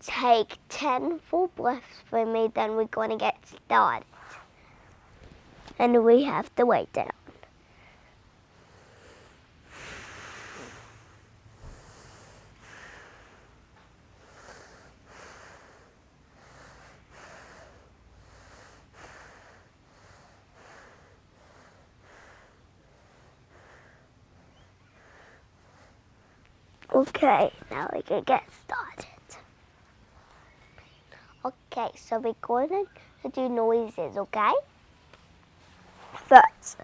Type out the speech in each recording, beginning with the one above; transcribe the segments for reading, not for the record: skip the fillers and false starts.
take 10 full breaths for me, then we're going to get started. And we have to wait down. Okay, now we can get started. Okay, so we're going to do noises, okay? First,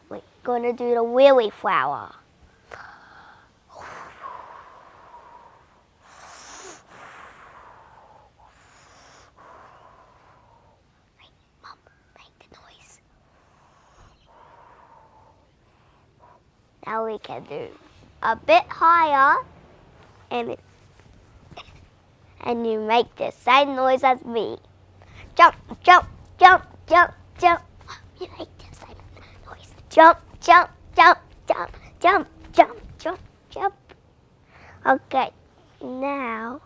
we're going to do the willy flower. Mom, make the noise. Now we can do a bit higher, and you make the same noise as me. Jump, jump, jump, jump, jump. You make the same noise. Jump, jump, jump, jump, jump, jump, jump, jump. Okay, now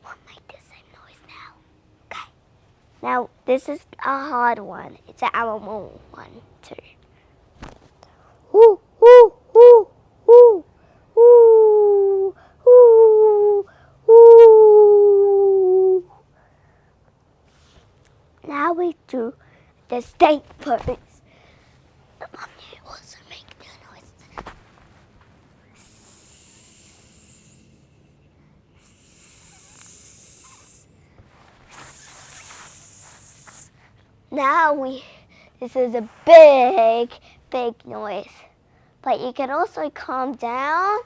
we'll make the same noise now. Okay. Now this is a hard one. It's an animal one too. Woo, woo, woo, woo. Ooh, ooh, ooh. Now we do the snake pose. Mom, you also make the noise. Now this is a big, big noise. But you can also calm down.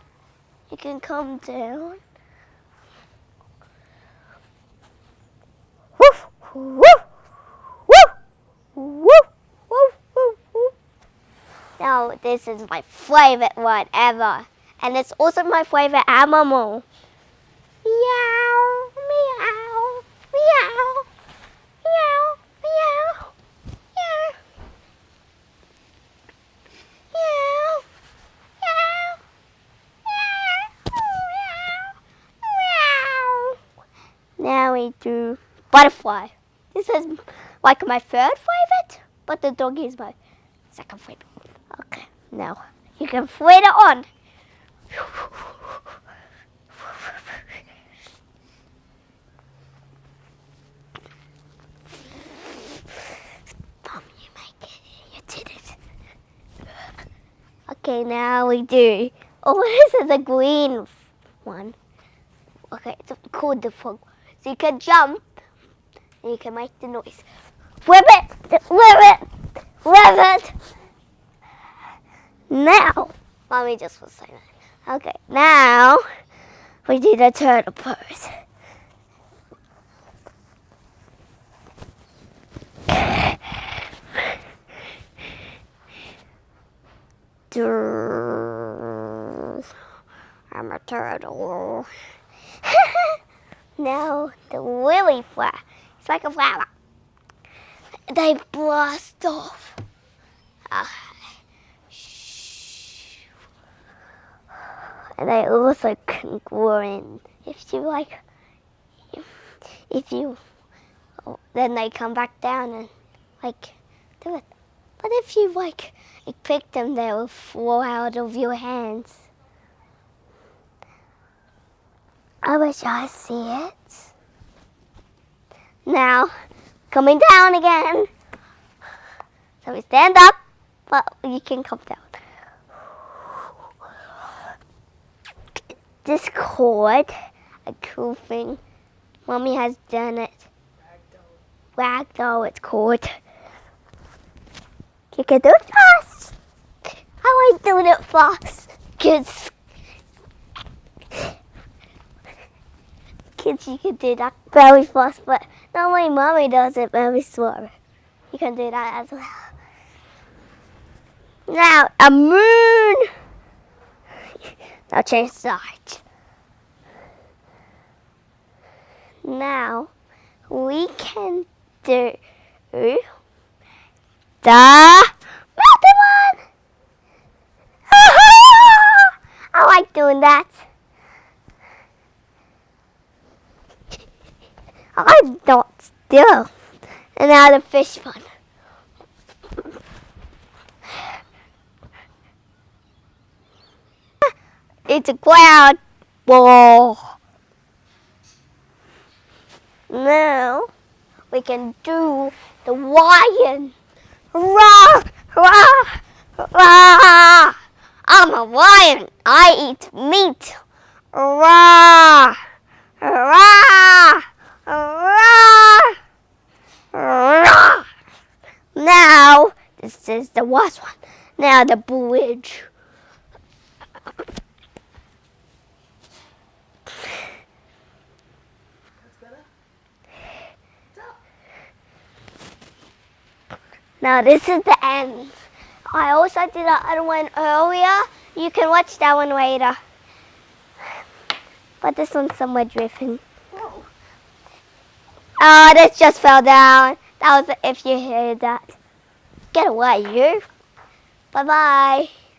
You can calm down. Woof, woof, woof, woof, woof, woof, woof. Now this is my favorite one ever. And it's also my favorite animal. Meow, meow, meow, meow, meow, meow. Now we do butterfly. This is like my third favorite, but the doggy is my second favorite. Okay, now you can flit it on. Mom, you make it. You did it. Okay, now we do. Oh, this is a green one. Okay, it's called the frog. So you can jump, and you can make the noise. Whip it, whip it, whip it. Now, Mommy just was saying that. Okay, now we do the turtle pose. I'm a turtle. Now the lily flower. It's like a flower. They blast off. And they also can grow in. If you, then they come back down and do it. But if you pick them, they will fall out of your hands. I wish I see it. Now, coming down again. So we stand up, but you can come down. This cord, a cool thing. Mommy has done it. Ragdoll, it's called. You can do it fast. I like doing it fast. Kids, you can do that very fast, but normally Mommy does it very slow. You can do that as well. Now, a moon. Now change sides. Now, we can do the mountain one. I like doing that. I'm not still. And now the fish one. It's a cloud ball. Now we can do the lion. Rah, rah, rah. I'm a lion. I eat meat. Rah, rah, rah, rah. Now, this is the last one. Now the bridge. Now this is the end. I also did the other one earlier. You can watch that one later. But this one's somewhere driven. Whoa. Oh, this just fell down. That was if you heard that. Get away, you. Bye-bye.